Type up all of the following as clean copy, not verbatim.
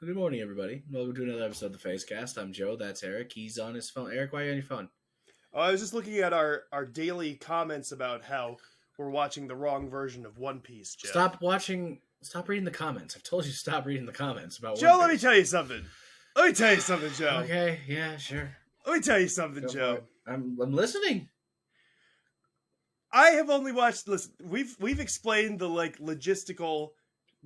Good morning, everybody. Welcome to another episode of the PhazeCast. I'm Joe. That's Eric. He's on his phone. Eric, why are you on your phone? Oh, I was just looking at our daily comments about how we're watching the wrong version of One Piece, Joe. Stop reading the comments. I've told you to stop reading the comments about Joe, One let me Piece. tell you something. Joe. Okay, yeah, sure. Let me tell you something, Go for Joe. it. I'm listening. I have only watched. Listen, we've explained the logistical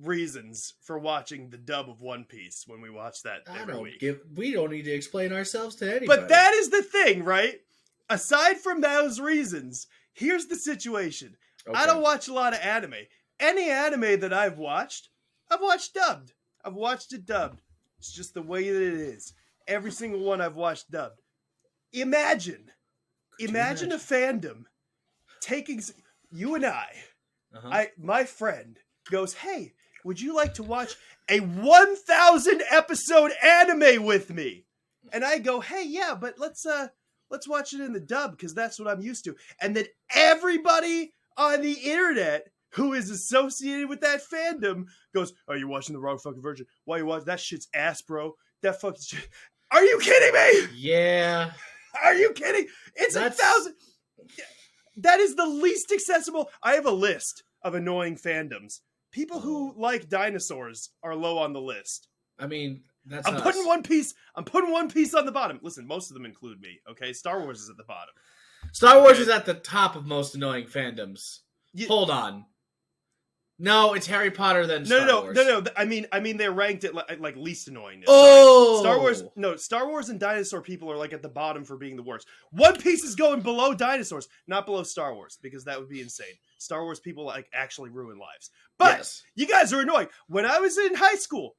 reasons for watching the dub of One Piece when we watch that every week. We don't need to explain ourselves to anybody. But that is the thing, right? Aside from those reasons, here's the situation. Okay. I don't watch a lot of anime. Any anime that I've watched dubbed. I've watched it dubbed. It's just the way that it is. Every single one I've watched dubbed. Imagine a fandom taking you and my friend goes, "Hey, would you like to watch a 1,000 episode anime with me?" And I go, "Hey, yeah, but let's watch it in the dub because that's what I'm used to." And then everybody on the internet who is associated with that fandom goes, "Oh, you're watching the wrong fucking version. Why you watching that shit's ass, bro? That fucking shit. Are you kidding me? Yeah. Are you kidding? It's 1,000. That is the least accessible. I have a list of annoying fandoms. People who like dinosaurs are low on the list. I mean, I'm putting One Piece on the bottom. Listen, most of them include me. Okay, Star Wars is at the bottom. Star Wars is at the top of most annoying fandoms. Hold on. No, it's Harry Potter then Star Wars. No. I mean, they're ranked at like least annoying. Oh, Star Wars. No, Star Wars and dinosaur people are like at the bottom for being the worst. One Piece is going below dinosaurs, not below Star Wars, because that would be insane. Star Wars people like actually ruin lives. But yes. You guys are annoying. When I was in high school,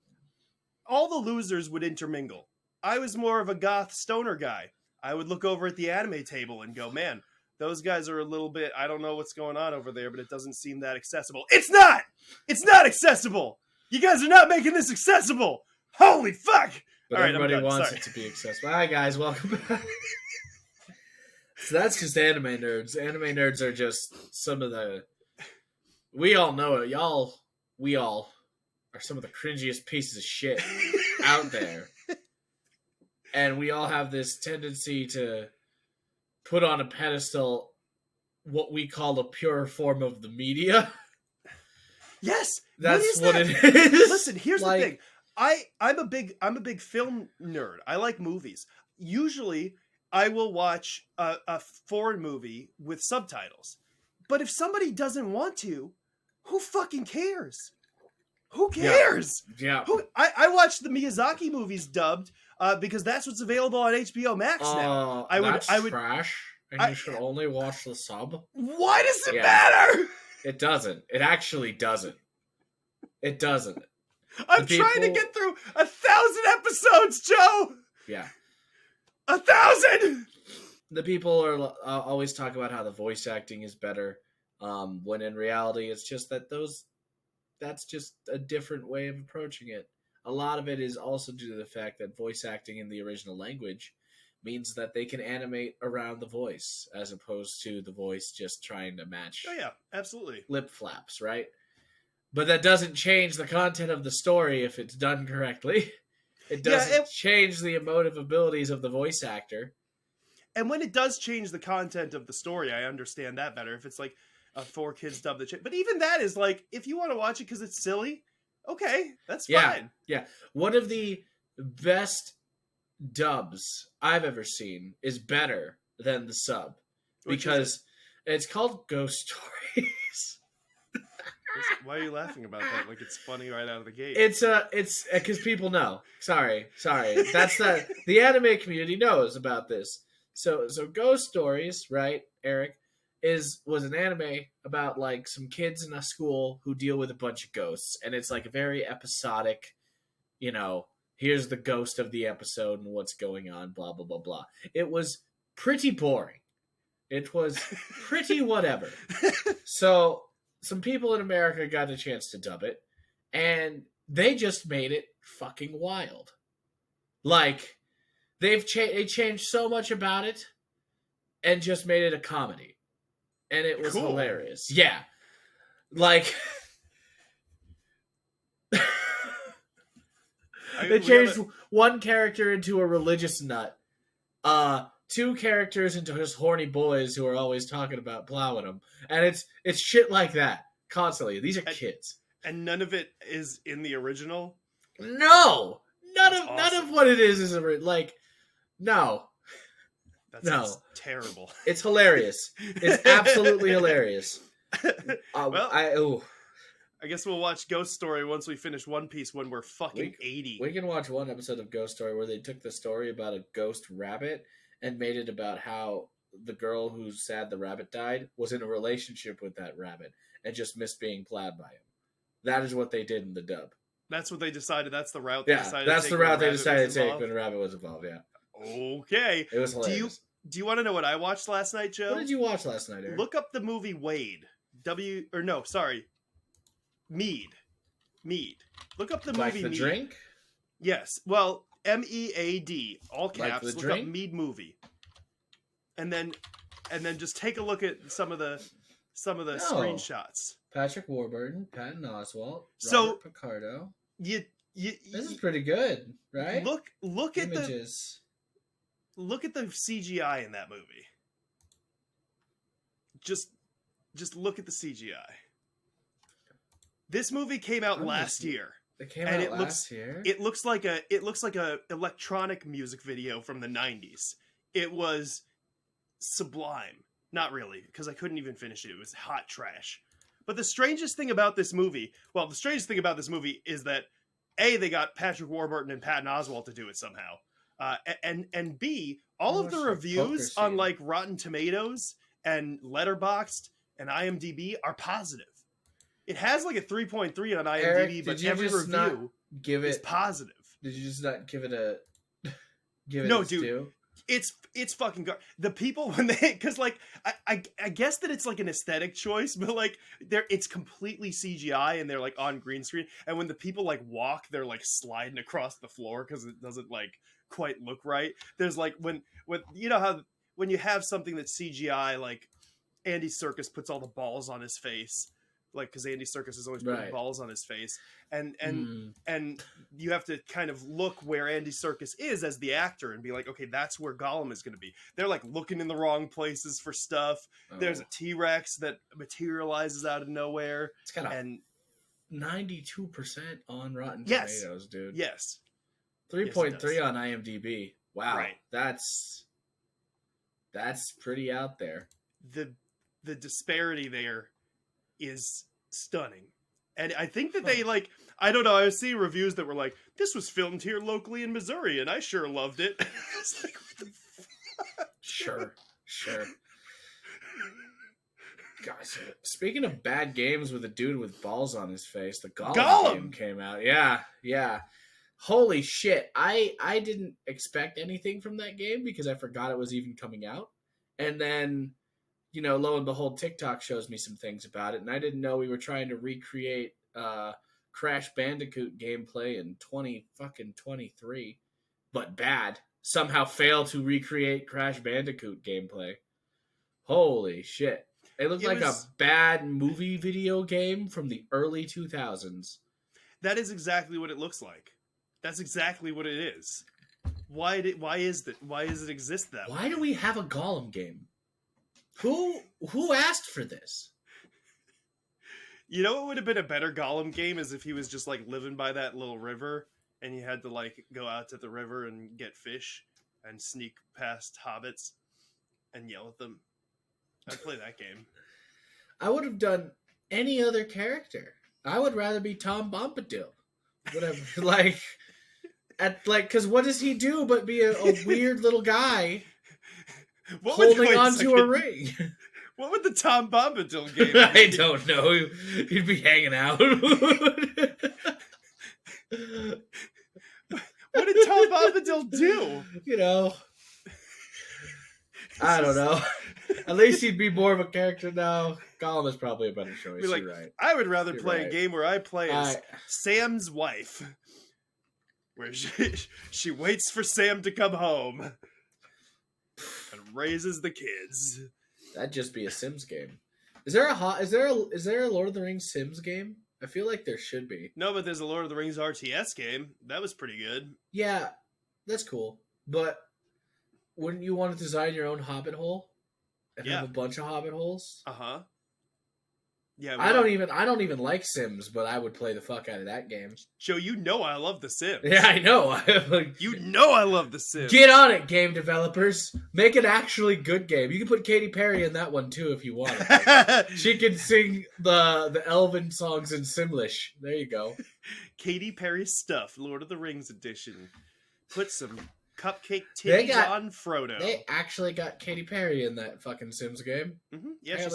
all the losers would intermingle. I was more of a goth stoner guy. I would look over at the anime table and go, "Man, those guys are a little bit, I don't know what's going on over there, but it doesn't seem that accessible." It's not! It's not accessible! You guys are not making this accessible! Holy fuck! But all right, everybody wants it to be accessible. Hi, guys. Welcome back. So that's just anime nerds. Anime nerds are just some of the... We all know it. We all are some of the cringiest pieces of shit out there. And we all have this tendency to put on a pedestal what we call a pure form of the media. Yes, that's what it is. Listen, here's the thing. I'm a big film nerd. I like movies. Usually, I will watch a foreign movie with subtitles. But if somebody doesn't want to, who fucking cares? Who cares? Yeah. I watch the Miyazaki movies dubbed because that's what's available on HBO Max now. I would trash. And you should only watch the sub. Why does it matter? It doesn't. It actually doesn't. It doesn't. I'm trying to get through 1,000 episodes, Joe. Yeah. 1,000. The people are always talk about how the voice acting is better, when in reality it's just that that's just a different way of approaching it. A lot of it is also due to the fact that voice acting in the original language means that they can animate around the voice as opposed to the voice just trying to match. Oh yeah, absolutely. Lip flaps, right? But that doesn't change the content of the story if it's done correctly. It doesn't change the emotive abilities of the voice actor. And when it does change the content of the story, I understand that better. If it's like a 4 kids dub but even that is like, if you want to watch it because it's silly, okay, that's fine. Yeah. One of the best dubs I've ever seen is better than the sub because it's called Ghost Stories. Why are you laughing about that? Like it's funny right out of the gate. It's because people know. Sorry. That's the anime community knows about this. So Ghost Stories, right, Eric, was an anime about like some kids in a school who deal with a bunch of ghosts, and it's like a very episodic, here's the ghost of the episode and what's going on, blah blah blah blah. It was pretty boring. It was pretty whatever. So some people in America got a chance to dub it, and they just made it fucking wild. Like they changed so much about it, and just made it a comedy. And it was hilarious. Yeah. Like They changed one character into a religious nut. Two characters into just horny boys who are always talking about plowing them. And it's shit like that constantly. These are kids. And none of it is in the original? No! None of what it is like, no. That's terrible. It's hilarious. It's absolutely hilarious. I guess we'll watch Ghost Story once we finish One Piece when we're fucking 80. We can watch one episode of Ghost Story where they took the story about a ghost rabbit and made it about how the girl who's sad the rabbit died was in a relationship with that rabbit and just missed being plowed by him. That is what they did in the dub. That's what they decided. That's the route they decided that's to take. The route they decided to take when a rabbit was involved, yeah. Okay. It was hilarious. Do you want to know what I watched last night, Joe? What did you watch last night, Eric? Look up the movie Wade. Mead. Look up the movie Like the Mead. drink? Yes. Well, MEAD, all caps. Like the look drink? up Mead movie. And then just take a look at some of the screenshots. Patrick Warburton, Patton Oswalt, Robert Picardo. This is pretty good, right? Look at Images. Look at the CGI in that movie. Just look at the CGI. This movie came out last year. It came out last year. It looks like a electronic music video from the 90s. It was sublime. Not really, because I couldn't even finish it. It was hot trash. But the strangest thing about this movie is that A, they got Patrick Warburton and Patton Oswalt to do it somehow. And B, all of the reviews on like Rotten Tomatoes and Letterboxd and IMDb are positive. It has like a 3.3 on IMDb, Eric, but every review is positive. Did you just not give it a no, dude? Due? It's fucking the people when they because like I guess that it's like an aesthetic choice, but like it's completely CGI and they're like on green screen, and when the people like walk, they're like sliding across the floor because it doesn't like quite look right. There's like when you know how when you have something that's CGI, like Andy Serkis puts all the balls on his face. Like, because Andy Serkis is always putting balls on his face, and you have to kind of look where Andy Serkis is as the actor and be like, okay, that's where Gollum is going to be. They're like looking in the wrong places for stuff. There's a T-Rex that materializes out of nowhere. It's got 92% on Rotten Tomatoes, dude. Yes, 3.3 on IMDb. Wow, right. That's pretty out there. The disparity there is stunning. And I think that they like, I don't know, I was seeing reviews that were like, this was filmed here locally in Missouri and I sure loved it. It's like, what the fuck? Sure. Guys, speaking of bad games with a dude with balls on his face, the Gollum game came out. Yeah. Holy shit. I didn't expect anything from that game because I forgot it was even coming out. And then, you know, lo and behold, TikTok shows me some things about it, and I didn't know we were trying to recreate Crash Bandicoot gameplay in 2023, but bad. Somehow failed to recreate Crash Bandicoot gameplay. Holy shit. It looked like a bad movie video game from the early 2000s. That is exactly what it looks like. That's exactly what it is. Why does it exist that way? Why do we have a Gollum game? Who asked for this? You know what would have been a better Gollum game is if he was just like living by that little river and you had to like go out to the river and get fish and sneak past hobbits and yell at them. I'd play that game. I would have done any other character. I would rather be Tom Bombadil. Whatever. Because what does he do but be a weird little guy holding onto a ring? What would the Tom Bombadil game be? I don't know. He'd be hanging out. What did Tom Bombadil do? You know, I don't know. At least he'd be more of a character now. Gollum is probably a better choice. You're right. I would rather play a game where I play as Sam's wife, where she waits for Sam to come home and raises the kids. That'd just be a Sims game. Is there a Lord of the Rings Sims game? I feel like there should be. No, but there's a Lord of the Rings RTS game. That was pretty good. Yeah, that's cool. But wouldn't you want to design your own Hobbit hole and have a bunch of Hobbit holes? Uh-huh. Yeah, I don't even like Sims, but I would play the fuck out of that game. Joe, you know I love The Sims. Yeah, I know. You know I love The Sims. Get on it, game developers. Make an actually good game. You can put Katy Perry in that one too if you want. She can sing the elven songs in Simlish. There you go. Katy Perry stuff, Lord of the Rings edition. Put some cupcake titties on Frodo. They actually got Katy Perry in that fucking Sims game. Mm-hmm. Yeah,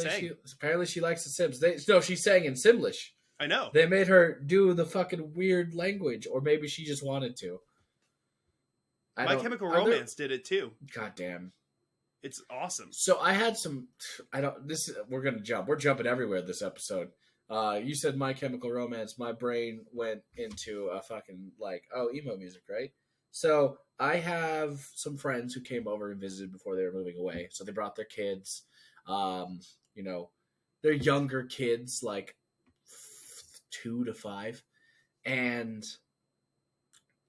apparently she likes the Sims. She sang in Simlish. I know. They made her do the fucking weird language, or maybe she just wanted to. My Chemical Romance did it too. God damn. It's awesome. So I had some. We're gonna jump. We're jumping everywhere this episode. You said My Chemical Romance. My brain went into a fucking emo music, right? So I have some friends who came over and visited before they were moving away. So they brought their kids. They're younger kids, like 2 to 5, and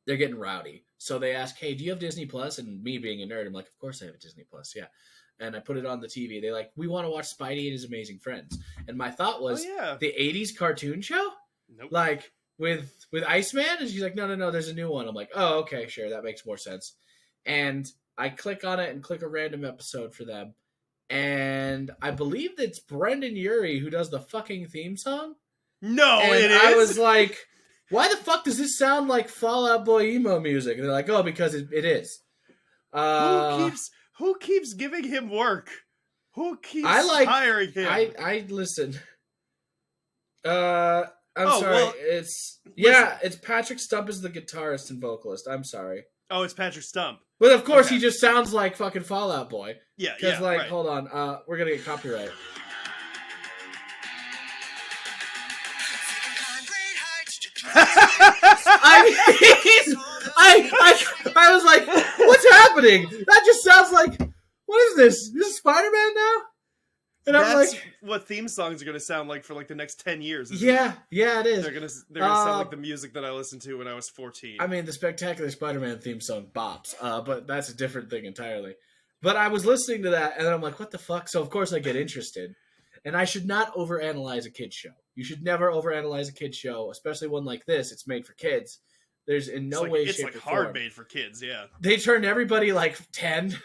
they're getting rowdy. So they ask, "Hey, do you have Disney Plus?" And me being a nerd, I'm like, "Of course I have a Disney Plus, yeah." And I put it on the TV. They like, "We want to watch Spidey and His Amazing Friends." And my thought was, the 80s cartoon show? Nope. Like, with Iceman? And she's like, no, there's a new one. I'm like, oh, okay, sure, that makes more sense. And I click on it and click a random episode for them. And I believe it's Brendan Urie who does the fucking theme song. No, and it is? I was like, why the fuck does this sound like Fall Out Boy emo music? And they're like, oh, because it is. Who keeps giving him work? Who keeps hiring him? I listen. I'm sorry. Well, it's Patrick Stump is the guitarist and vocalist. I'm sorry. Oh, it's Patrick Stump. But of course, he just sounds like fucking Fall Out Boy. Yeah, Because, right. hold on. We're going to get copyright. I was like, what's happening? That just sounds like, what is this? This is Spider-Man now? And that's what theme songs are going to sound like for the next 10 years. Yeah, it is. They're going to sound like the music that I listened to when I was 14. I mean, the Spectacular Spider-Man theme song bops, but that's a different thing entirely. But I was listening to that, and then I'm like, what the fuck? So, of course, I get interested. And I should not overanalyze a kid's show. You should never overanalyze a kid's show, especially one like this. It's made for kids. There's in no way, shape, or form. It's hard made for kids, yeah. They turned everybody 10.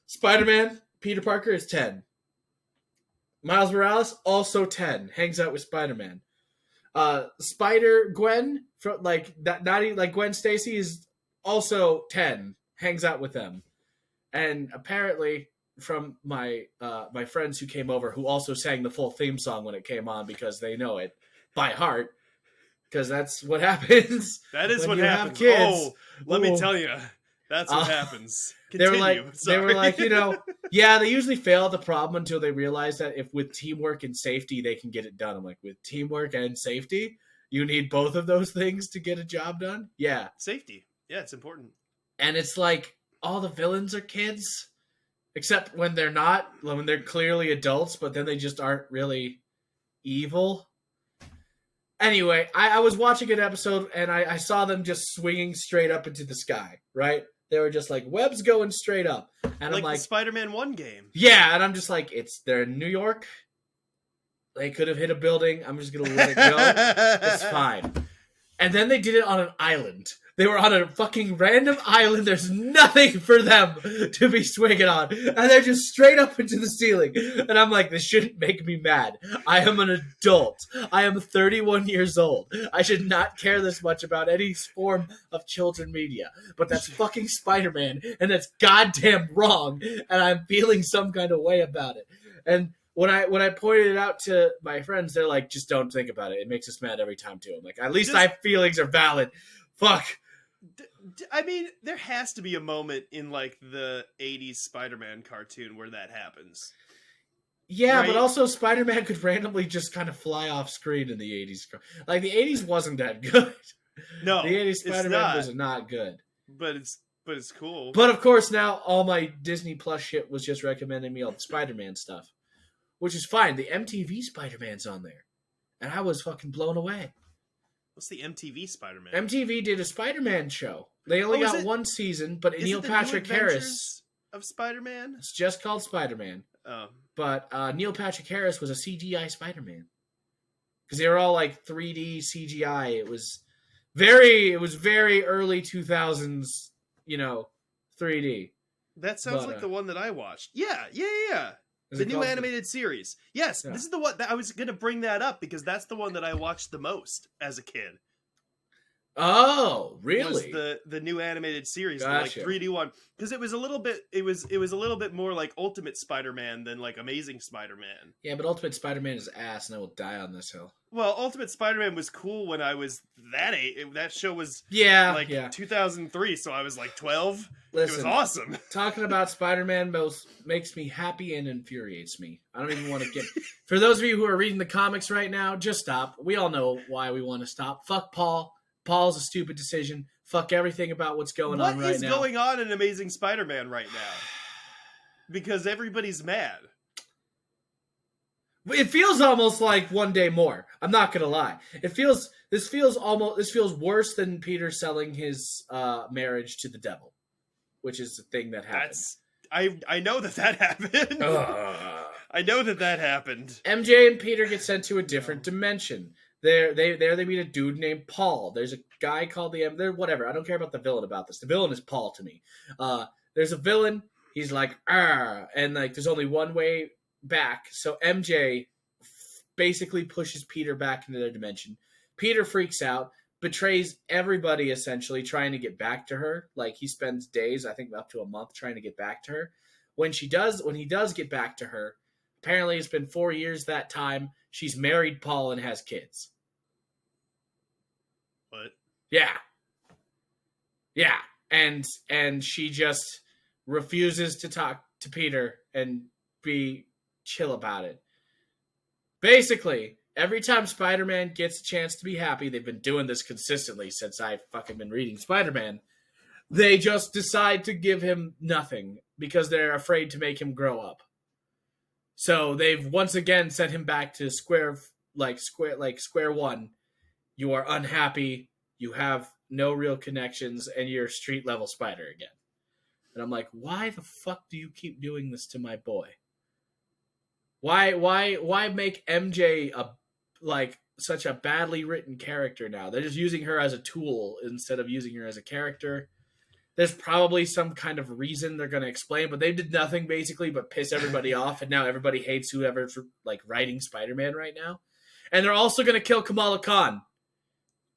Spider-Man, Peter Parker is 10. Miles Morales, also 10. Hangs out with Spider-Man. Spider-Gwen, Gwen Stacy is also 10. Hangs out with them. And apparently, from my friends who came over, who also sang the full theme song when it came on because they know it by heart, because that's what happens. That is what happens. Kids. Let me tell you. That's what happens. They were like, they usually fail at the problem until they realize that if with teamwork and safety, they can get it done. I'm like, with teamwork and safety, you need both of those things to get a job done? Yeah. Safety. Yeah, it's important. And it's like, all the villains are kids, except when they're not, when they're clearly adults, but then they just aren't really evil. Anyway, I was watching an episode, and I saw them just swinging straight up into the sky, right? They were just like, webs going straight up. And I'm like, the Spider-Man 1 game. Yeah, and I'm just like, they're in New York. They could have hit a building. I'm just going to let it go. It's fine. And then they did it on an island. They were on a fucking random island. There's nothing for them to be swinging on. And they're just straight up into the ceiling. And I'm like, this shouldn't make me mad. I am an adult. I am 31 years old. I should not care this much about any form of children media. But that's fucking Spider-Man. And that's goddamn wrong. And I'm feeling some kind of way about it. And when I pointed it out to my friends, they're like, just don't think about it. It makes us mad every time, too. I'm like, at least my feelings are valid. Fuck. I mean, there has to be a moment in the 80s Spider-Man cartoon where that happens. Yeah, right? But also Spider-Man could randomly just kind of fly off screen in the 80s. The 80s wasn't that good. No, the 80s Spider-Man was not good. But it's cool. But of course now all my Disney Plus shit was just recommending me all the Spider-Man stuff, which is fine. The MTV Spider-Man's on there. and I was fucking blown away. What's the MTV Spider-Man? MTV did a Spider-Man show. They only got one season, but Neil Patrick Harris of Spider-Man. It's just called Spider-Man. Oh, but Neil Patrick Harris was a CGI Spider-Man because they were all like 3D CGI. It was very early 2000s, 3D. That sounds like the one that I watched. Yeah. The new animated series. Yes, yeah. This is the one that I was going to bring that up because that's the one that I watched the most as a kid. Oh, really? Was the new animated series, gotcha. The like 3D one, because it was a little bit more like Ultimate Spider-Man than like Amazing Spider-Man. Yeah, but Ultimate Spider-Man is ass, and I will die on this hill. Well, Ultimate Spider-Man was cool when I was that age. That show was 2003, so I was like 12. Listen, it was awesome. Talking about Spider-Man both makes me happy and infuriates me. I don't even want to get... For those of you who are reading the comics right now, just stop. We all know why we want to stop. Fuck Paul. Paul's a stupid decision. Fuck everything about what's going on right now. What is going on in Amazing Spider-Man right now? Because everybody's mad. It feels almost like One Day More. I'm not gonna lie. This feels worse than Peter selling his marriage to the devil, which is the thing that happened. I know that happened. I know that happened. MJ and Peter get sent to a different dimension. They meet a dude named Paul. There's a guy called whatever. I don't care about the villain about this. The villain is Paul to me. There's a villain. He's like, and like there's only one way back. So MJ basically pushes Peter back into their dimension. Peter freaks out, betrays everybody essentially, trying to get back to her. Like he spends days, I think up to a month, trying to get back to her. When he does get back to her, apparently it's been 4 years that time. She's married Paul and has kids. What? Yeah. And she just refuses to talk to Peter and be chill about it. Basically, every time Spider-Man gets a chance to be happy, they've been doing this consistently since I've fucking been reading Spider-Man, they just decide to give him nothing because they're afraid to make him grow up. So they've once again sent him back to square one. You are unhappy, you have no real connections, and you're street level Spider again. And I'm like, why the fuck do you keep doing this to my boy? Why make MJ such a badly written character now? They're just using her as a tool instead of using her as a character. There's probably some kind of reason they're going to explain, but they did nothing basically but piss everybody off, and now everybody hates whoever's writing Spider-Man right now. And they're also going to kill Kamala Khan.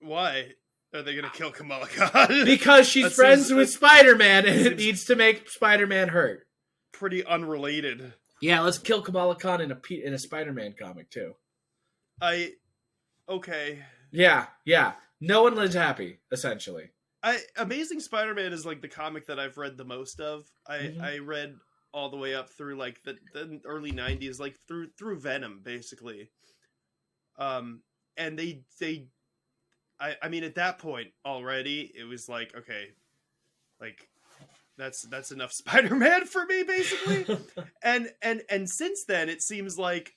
Why are they going to kill Kamala Khan? Because she's friends with Spider-Man, and it needs to make Spider-Man hurt. Pretty unrelated. Yeah, let's kill Kamala Khan in a Spider-Man comic too. Okay. Yeah. No one lives happy, essentially. Amazing Spider-Man is like the comic that I've read the most of. I read all the way up through like the early 90s, like through Venom, basically. And I mean, at that point already, it was like, okay, like that's enough Spider-Man for me, basically. and since then, it seems like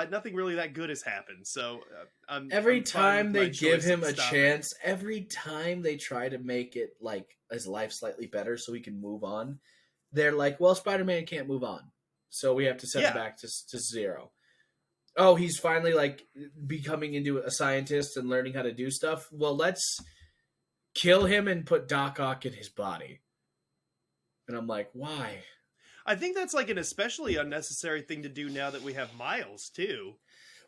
nothing really that good has happened. So every time they give him a chance, every time they try to make it like his life slightly better so he can move on, they're like, well, Spider-Man can't move on, so we have to send him back to zero. Oh, he's finally like becoming into a scientist and learning how to do stuff. Well, let's kill him and put Doc Ock in his body. And I'm like, why? I think that's like an especially unnecessary thing to do now that we have Miles too.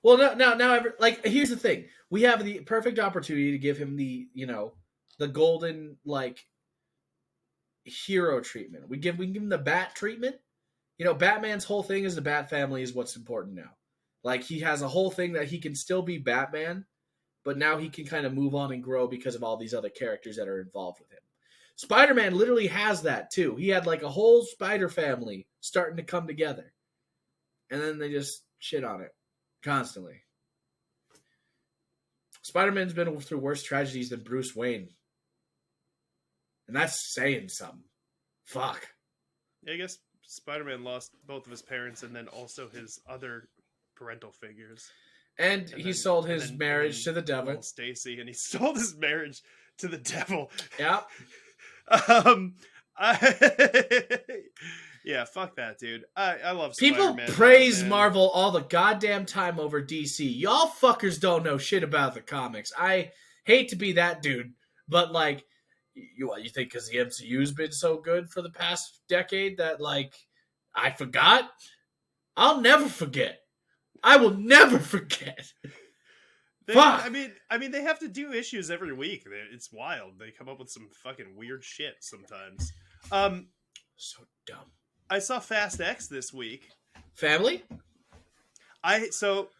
Well, now, here's the thing: we have the perfect opportunity to give him the golden hero treatment. We can give him the Bat treatment. Batman's whole thing is the Bat family is what's important now. Like he has a whole thing that he can still be Batman, but now he can kind of move on and grow because of all these other characters that are involved with him. Spider-Man literally has that too. He had like a whole Spider family starting to come together. And then they just shit on it constantly. Spider-Man's been through worse tragedies than Bruce Wayne. And that's saying something. Fuck. Yeah, I guess Spider-Man lost both of his parents and then also his other parental figures. And he sold his marriage to the devil. Little Stacy, and he sold his marriage to the devil. Yeah. Yeah, fuck that, dude. I love People Spider-Man. praise Marvel all the goddamn time over DC. Y'all fuckers don't know shit about the comics. I hate to be that dude, but like, you think because the MCU's been so good for the past decade that like I forgot? I'll never forget. I will never forget. Fuck. I mean, they have to do issues every week. It's wild. They come up with some fucking weird shit sometimes. So dumb. I saw Fast X this week. Family? I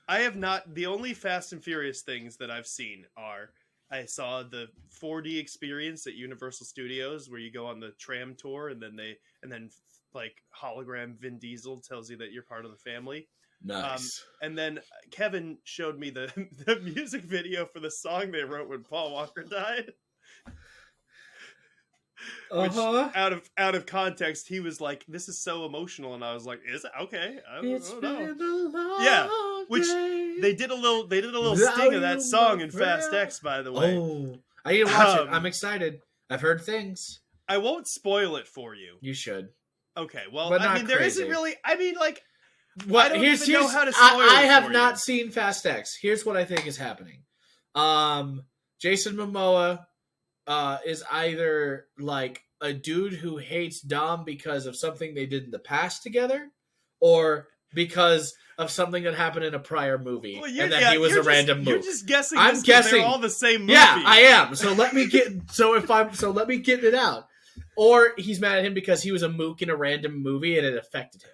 have not. The only Fast and Furious things that I've seen are I saw the 4D experience at Universal Studios where you go on the tram tour and then like hologram Vin Diesel tells you that you're part of the family. Nice. And then Kevin showed me the music video for the song they wrote when Paul Walker died. Which, out of context, he was like, "This is so emotional," and I was like, "Is it okay?" It's been a long Yeah, which day. they did a little sting of that song in Fast X, by the way. Oh, I need to watch it. I'm excited. I've heard things. I won't spoil it for you. You should. Okay, well, But I not mean, there crazy. isn't really. I mean, like, What? I don't Here's even know how to spoil I it have for not you. seen Fast X. Here's what I think is happening. Jason Momoa is either like a dude who hates Dom because of something they did in the past together, or because of something that happened in a prior movie and that he was a random movie. You're just guessing. I'm guessing they're all the same movie. Yeah, I am. So let me get let me get it out. Or he's mad at him because he was a mook in a random movie and it affected him.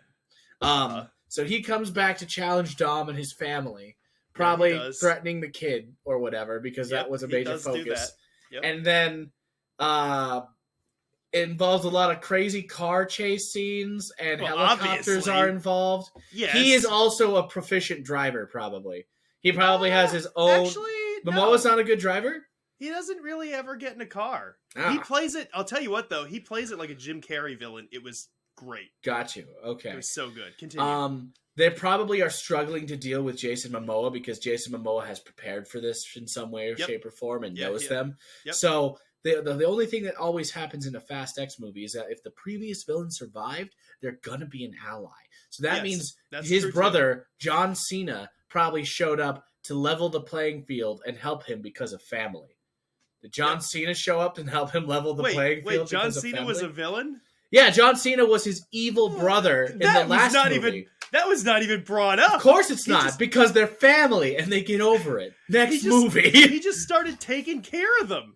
So he comes back to challenge Dom and his family, probably threatening the kid or whatever because that was a major focus. Yep. And then it involves a lot of crazy car chase scenes and helicopters are involved. Yes. He is also a proficient driver, probably. He probably has his own... Actually, Momoa's not a good driver? He doesn't really ever get in a car. He plays it... I'll tell you what, though. He plays it like a Jim Carrey villain. It was great. Got you. Okay. It was so good. Continue. They probably are struggling to deal with Jason Momoa because Jason Momoa has prepared for this in some way or shape or form and knows them. Yep. So... The only thing that always happens in a Fast X movie is that if the previous villain survived, they're going to be an ally. So that means his brother, John Cena, probably showed up to level the playing field and help him because of family. Did John Cena show up and help him level the playing field? Wait, John Cena was a villain? Yeah, John Cena was his evil brother in the last movie. That was not even brought up. Of course it's not, because they're family and they get over it. Next movie. He just started taking care of them.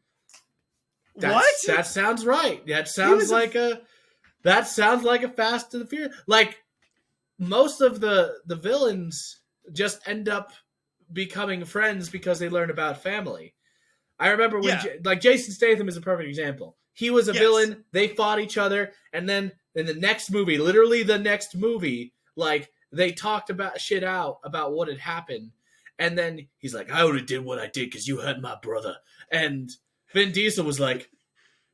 That sounds right. That sounds like a Fast and the Furious. Like most of the villains just end up becoming friends because they learn about family. I remember when Jason Statham is a perfect example. He was a villain. They fought each other, and then in the next movie, literally the next movie, like they talked about what had happened, and then he's like, "I only did what I did because you hurt my brother," and Vin Diesel was like,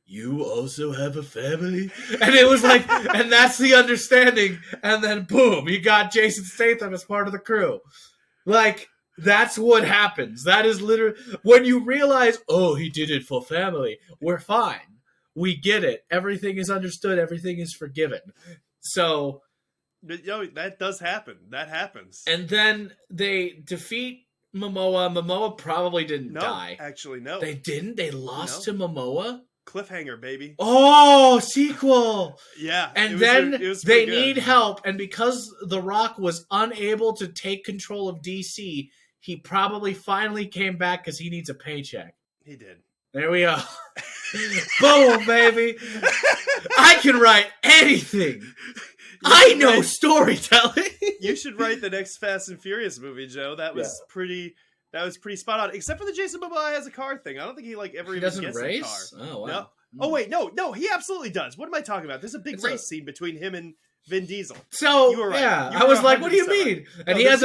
"You also have a family?" And it was like, and that's the understanding. And then boom, you got Jason Statham as part of the crew. Like, that's what happens. That is literally, when you realize, oh, he did it for family, we're fine. We get it. Everything is understood. Everything is forgiven. So. That does happen. That happens. And then they defeat Momoa. Momoa probably didn't die. Actually, no. They didn't? They lost to Momoa? Cliffhanger, baby. Oh, sequel. Yeah. And then they need help. And because The Rock was unable to take control of DC, he probably finally came back because he needs a paycheck. He did. There we go. Boom, baby. I can write anything. I know storytelling. You should write the next Fast and Furious movie, Joe. That was pretty spot on. Except for the Jason Momoa has a car thing. I don't think he ever even gets a car. Oh, wow. No. Oh, wait, no, he absolutely does. What am I talking about? There's a big race scene between him and Vin Diesel. So, you were right. Yeah, I was like, what do you mean? And he has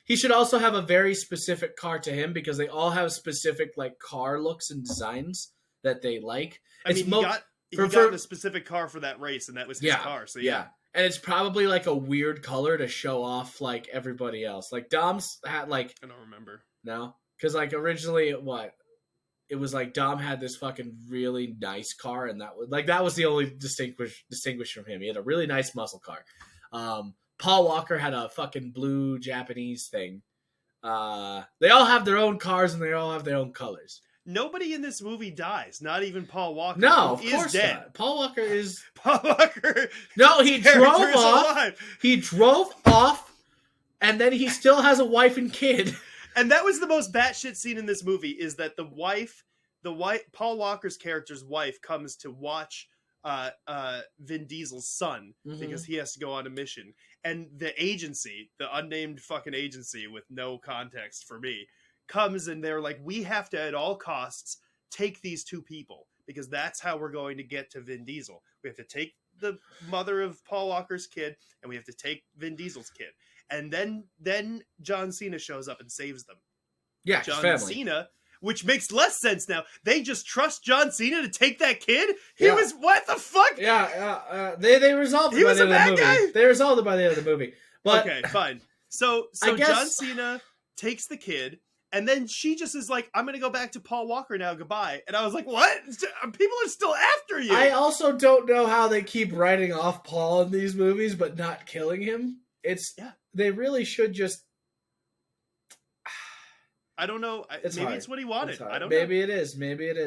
he should also have a very specific car to him because they all have specific, like, car looks and designs that they like. I mean, he got a specific car for that race, and that was his car. So, yeah. And it's probably like a weird color to show off like everybody else. Like Dom's had like I don't remember. no, because like originally it was like Dom had this fucking really nice car, and that was the only distinguished from him. He had a really nice muscle car. Paul Walker had a fucking blue Japanese thing. They all have their own cars and they all have their own colors. Nobody in this movie dies, not even Paul Walker. No, of course dead. not. Paul Walker is Paul Walker. No, he drove off. Alive. He drove off, and then he still has a wife and kid. And that was the most batshit scene in this movie, is that the wife, Paul Walker's character's wife, comes to watch Vin Diesel's son because he has to go on a mission. And the agency, the unnamed fucking agency with no context for me, comes and they're like, we have to at all costs take these two people because that's how we're going to get to Vin Diesel. We have to take the mother of Paul Walker's kid and we have to take Vin Diesel's kid. And then John Cena shows up and saves them. Yeah, John Cena, which makes less sense now. They just trust John Cena to take that kid? He was, what the fuck? Yeah, they resolved it by the end of the movie. Guy? They resolved it by the end of the movie. But okay, fine. So John Cena takes the kid, and then she just is like, I'm going to go back to Paul Walker now, goodbye. And I was like, what? People are still after you. I also don't know how they keep writing off Paul in these movies, but not killing him. They really should just... I don't know. Maybe it's what he wanted. I don't know. Maybe it is.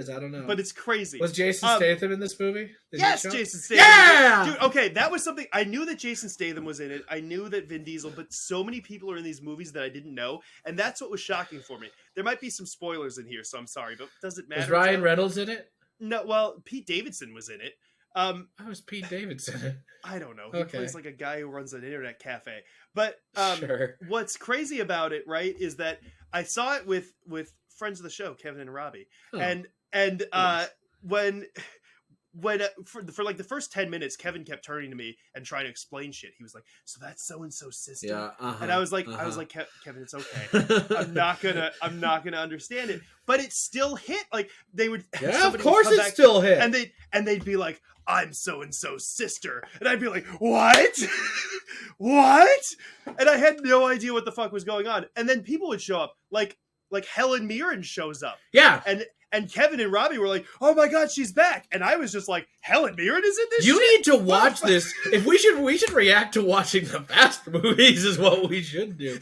I don't know. But it's crazy. Was Jason Statham in this movie? Yes, Jason Statham. Yeah! Dude, okay, that was something. I knew that Jason Statham was in it. I knew that Vin Diesel, but so many people are in these movies that I didn't know. And that's what was shocking for me. There might be some spoilers in here, so I'm sorry, but does it matter? Was Ryan Reynolds in it? No, well, Pete Davidson was in it. How was Pete Davidson in it? I don't know. He plays like a guy who runs an internet cafe. But sure. What's crazy about it, right, is that I saw it with friends of the show, Kevin and Robbie, and when for like the first 10 minutes, Kevin kept turning to me and trying to explain shit. He was like, "So that's so and so sister," and I was like, Kevin, it's okay. I'm not gonna understand it, but it still hit. Like they would, of course, it still hit, and they'd be like, "I'm so and so's sister," and I'd be like, "What?" What? And I had no idea what the fuck was going on. And then people would show up, like Helen Mirren shows up. Yeah. And Kevin and Robbie were like, "Oh my god, she's back!" And I was just like, "Helen Mirren is in this." You shit? need to watch this. If we should react to watching the Fast movies is what we should do.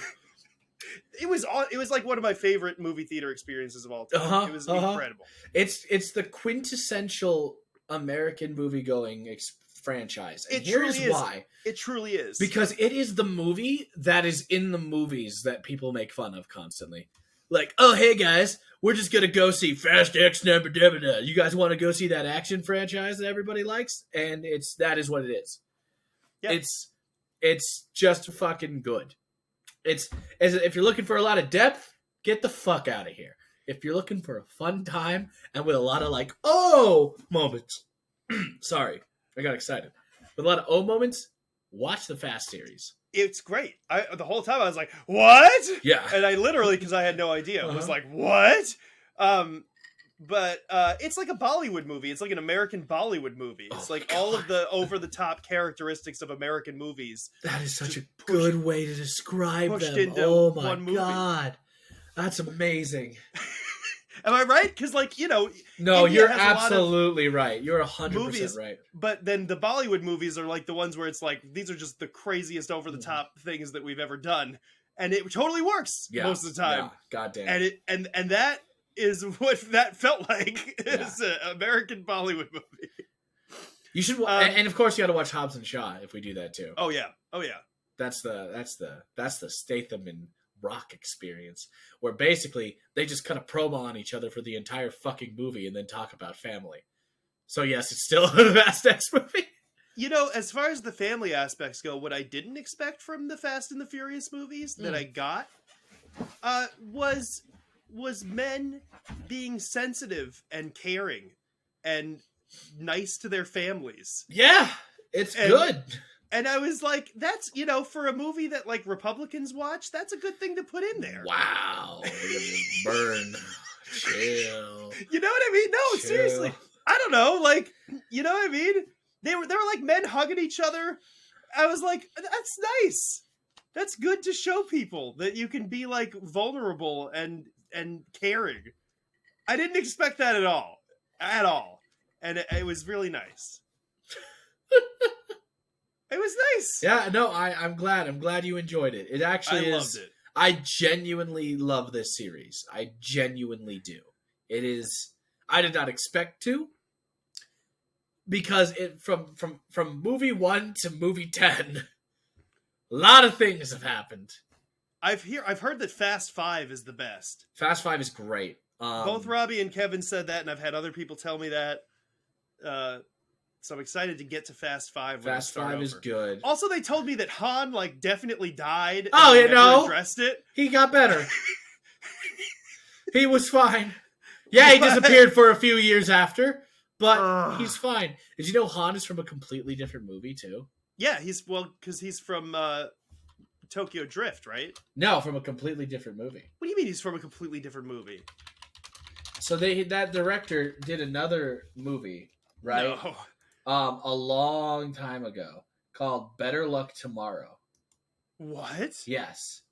It was like one of my favorite movie theater experiences of all time. It was incredible. It's the quintessential American movie-going franchise. And here's why. It truly is. Because it is the movie that is in the movies that people make fun of constantly. Like, oh, hey guys, we're just going to go see Fast X number. You guys want to go see that action franchise that everybody likes? And that is what it is. Yeah. It's just fucking good. If you're looking for a lot of depth, get the fuck out of here. If you're looking for a fun time and with a lot of like, oh moments. Sorry. I got excited. With a lot of oh moments, watch the Fast series. It's great. The whole time I was like, what? Yeah. And I literally, because I had no idea, was like, what? But it's like a Bollywood movie. It's like an American Bollywood movie. It's like all of the over-the-top characteristics of American movies. That is such a good way to describe them. Oh my God. That's amazing. Am I right? Because, like, you know... No, India you're absolutely right. You're 100% right. But then the Bollywood movies are like the ones where it's like, these are just the craziest over-the-top things that we've ever done. And it totally works most of the time. Yeah, goddamn. And that is what that felt like. It's an American Bollywood movie. You should... and, of course, you got to watch Hobbs and Shaw if we do that, too. Oh, yeah. That's the Statham and Rock experience, where basically they just cut a promo on each other for the entire fucking movie and then talk about family. So yes, it's still a Fast X movie. You know, as far as the family aspects go, what I didn't expect from the Fast and the Furious movies that I got was men being sensitive and caring and nice to their families. Yeah, it's good. And I was like, that's, you know, for a movie that, like, Republicans watch, that's a good thing to put in there. Wow. Burn. Chill. You know what I mean? No, Chill. Seriously. I don't know. Like, you know what I mean? They were like men hugging each other. I was like, that's nice. That's good to show people that you can be like vulnerable and caring. I didn't expect that at all. And it was really nice. It was nice. Yeah, no, I'm glad. I'm glad you enjoyed it. It actually loved it. I genuinely love this series. I genuinely do. It is. I did not expect to, because it from movie 1 to movie 10, a lot of things have happened. I've heard that Fast 5 is the best. Fast 5 is great. Both Robbie and Kevin said that, and I've had other people tell me that. So I'm excited to get to Fast 5. Fast 5 is good. Also, they told me that Han like definitely died. Oh, and you never know, addressed it. He got better. He was fine. Yeah, he disappeared for a few years after, but he's fine. Did you know Han is from a completely different movie too? Yeah, because he's from Tokyo Drift, right? No, from a completely different movie. What do you mean he's from a completely different movie? So that director did another movie, right? No. A long time ago, called Better Luck Tomorrow. What? Yes.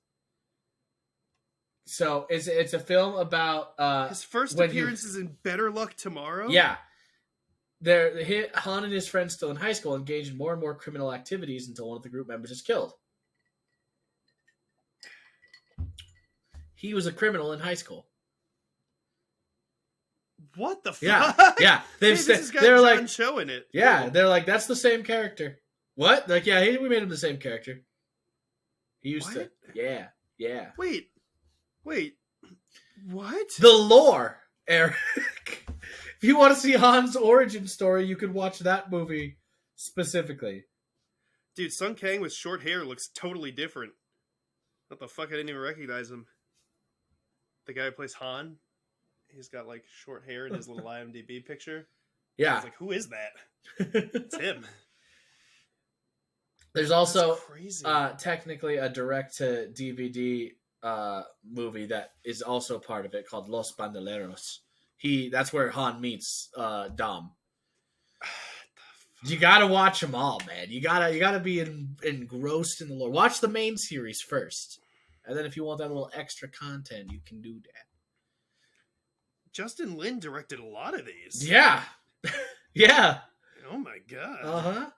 So it's a film about his first appearance is in Better Luck Tomorrow? Yeah. Han and his friends, still in high school, engage in more and more criminal activities until one of the group members is killed. He was a criminal in high school. What the fuck? Yeah. They're John like, Cho in it. Yeah, they're like, that's the same character. What? Like, yeah, we made him the same character. He used to. Yeah. Wait. What? The lore, Eric. If you want to see Han's origin story, you could watch that movie specifically. Dude, Sung Kang with short hair looks totally different. What the fuck? I didn't even recognize him. The guy who plays Han. He's got like short hair in his little IMDb picture. Yeah. I was like, who is that? It's him. There's also technically a direct-to-DVD movie that is also part of it called Los Bandoleros. That's where Han meets Dom. You gotta watch them all, man. You gotta be engrossed in the lore. Watch the main series first, and then if you want that little extra content, you can do that. Justin Lin directed a lot of these. Yeah. Yeah. Oh my god. Uh-huh.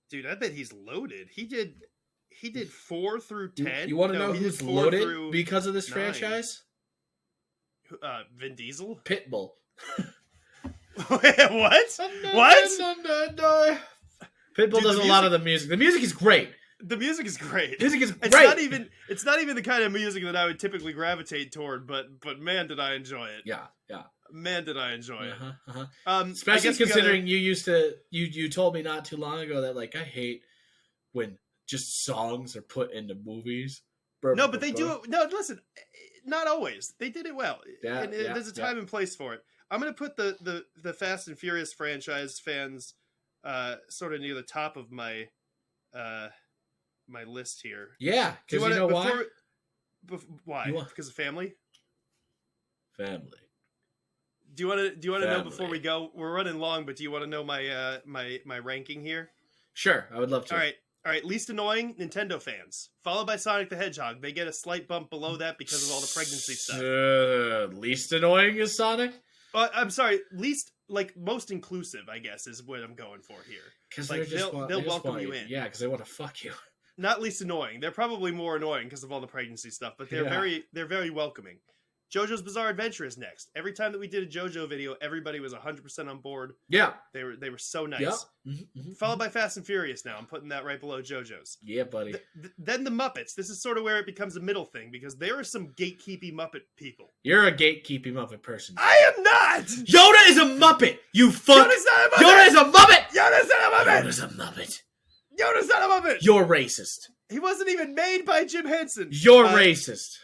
Dude, I bet he's loaded. He did 4 through 10. You want to know who's loaded because of this 9. franchise? Vin Diesel? Pitbull. What? What? Pitbull does a lot of the music. The music is great. The music is great. Music is great. It's not even the kind of music that I would typically gravitate toward, but man, did I enjoy it. Yeah. Man, did I enjoy it. Especially considering you told me not too long ago that like I hate when just songs are put into movies. No, but they do it. No, listen, not always. They did it well. Yeah, there's a time and place for it. I'm going to put the Fast and Furious franchise fans sort of near the top of my my list here. Yeah, because you know why? Why? Because of family. Family. Do you want to know before we go? We're running long, but do you want to know my my ranking here? Sure, I would love to. All right. Least annoying, Nintendo fans, followed by Sonic the Hedgehog. They get a slight bump below that because of all the pregnancy stuff. Least annoying is Sonic. I'm sorry. Least most inclusive, I guess, is what I'm going for here. Because they'll welcome you in. Yeah, because they want to fuck you. Not least annoying. They're probably more annoying because of all the pregnancy stuff, but they're very welcoming. JoJo's Bizarre Adventure is next. Every time that we did a JoJo video, everybody was 100% on board. Yeah. They were so nice. Yep. Mm-hmm. Followed by Fast and Furious now. I'm putting that right below JoJo's. Yeah, buddy. Then the Muppets. This is sort of where it becomes a middle thing because there are some gatekeepy Muppet people. You're a gatekeepy Muppet person. I am not! Yoda is a Muppet! You fuck! Yoda's not a Muppet! Yoda is a Muppet! Yoda's not a Muppet! Yoda's a Muppet! Yoda's not a Muppet! You're racist. He wasn't even made by Jim Henson. You're racist.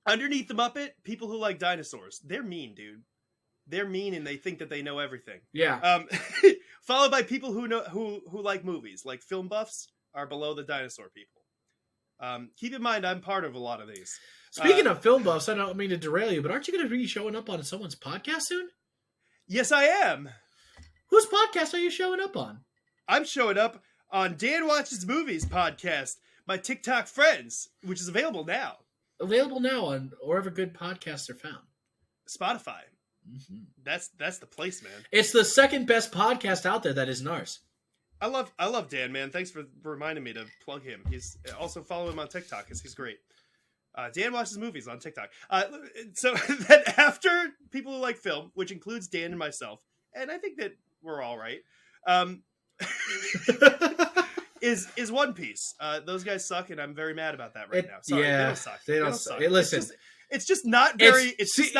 Underneath the Muppet, people who like dinosaurs. They're mean, dude. They're mean and they think that they know everything. Yeah. Followed by people who like movies. Like film buffs are below the dinosaur people. Keep in mind, I'm part of a lot of these. Speaking of film buffs, I don't mean to derail you, but aren't you going to be showing up on someone's podcast soon? Yes, I am. Whose podcast are you showing up on? I'm showing up on Dan Watches Movies podcast, my TikTok friends, which is available now. Available now on wherever good podcasts are found. Spotify. Mm-hmm. That's the place, man. It's the second best podcast out there that isn't ours. I love Dan, man. Thanks for reminding me to plug him. He's also follow him on TikTok because he's great. Dan Watches Movies on TikTok. So then after people who like film, which includes Dan and myself, and I think that we're all right, is One Piece. Those guys suck, and I'm very mad about that right now. Sorry, they don't suck. They don't suck. Listen, it's just not very.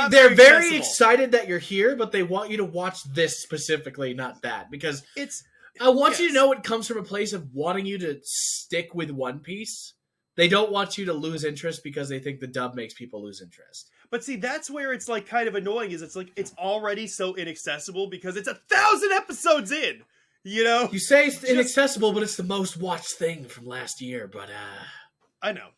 They're very excited that you're here, but they want you to watch this specifically, not that, because I want you to know it comes from a place of wanting you to stick with One Piece. They don't want you to lose interest because they think the dub makes people lose interest. But see, that's where it's like kind of annoying. Is it's like it's already so inaccessible because it's 1,000 episodes in. You know, you say it's inaccessible, but it's the most watched thing from last year. But I know.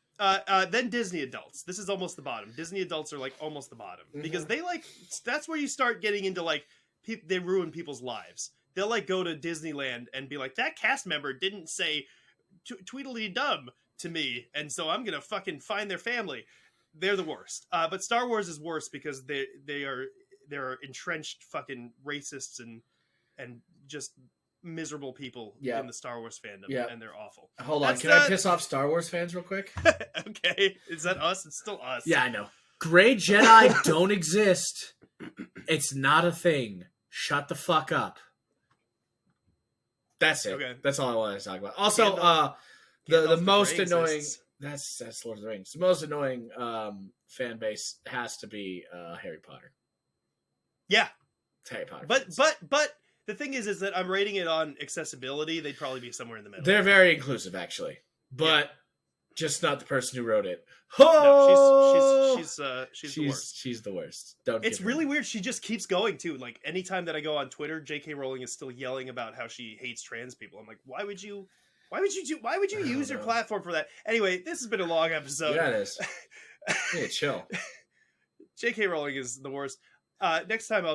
Then Disney adults. This is almost the bottom. Disney adults are like almost the bottom because they like. That's where you start getting into like they ruin people's lives. They'll like go to Disneyland and be like, that cast member didn't say tweedledee dum to me, and so I'm gonna fucking find their family. They're the worst. But Star Wars is worse because they're entrenched fucking racists and just miserable people in the Star Wars fandom, and they're awful. Hold on, can I piss off Star Wars fans real quick? Okay, is that us? It's still us. Yeah, I know. Gray Jedi don't exist. It's not a thing. Shut the fuck up. That's it. Okay. That's all I wanted to talk about. Also, the most annoying. That's Lord of the Rings. The most annoying fan base has to be Harry Potter. Yeah, it's Harry Potter. But the thing is that I'm rating it on accessibility. They'd probably be somewhere in the middle. They're very inclusive, actually, but just not the person who wrote it. Oh, no, she's the worst. She's the worst. It's really weird. She just keeps going too. Like anytime that I go on Twitter, J.K. Rowling is still yelling about how she hates trans people. I'm like, why would you use your platform for that? Anyway, this has been a long episode. Yeah, it is. Hey, chill. J.K. Rowling is the worst. Next time I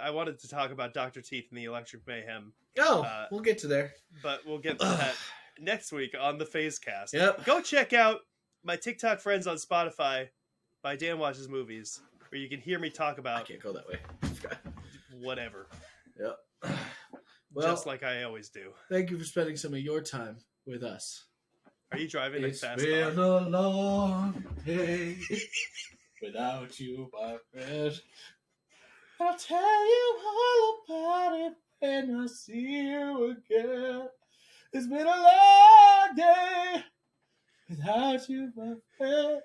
wanted to talk about Dr. Teeth and the Electric Mayhem. Oh, we'll get to there. But we'll get to that next week on the PhazeCast. Yep. Go check out my TikTok friends on Spotify by Dan Watches Movies, where you can hear me talk about... I can't go that way. Whatever. Yep. Well, just like I always do. Thank you for spending some of your time with us. Are you driving it's a fast been car? A long day without you, my friend. I'll tell you all about it when I see you again. It's been a long day without you, my friend.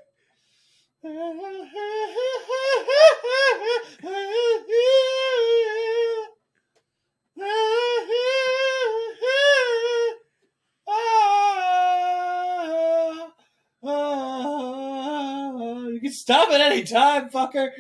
You can stop at any time, fucker.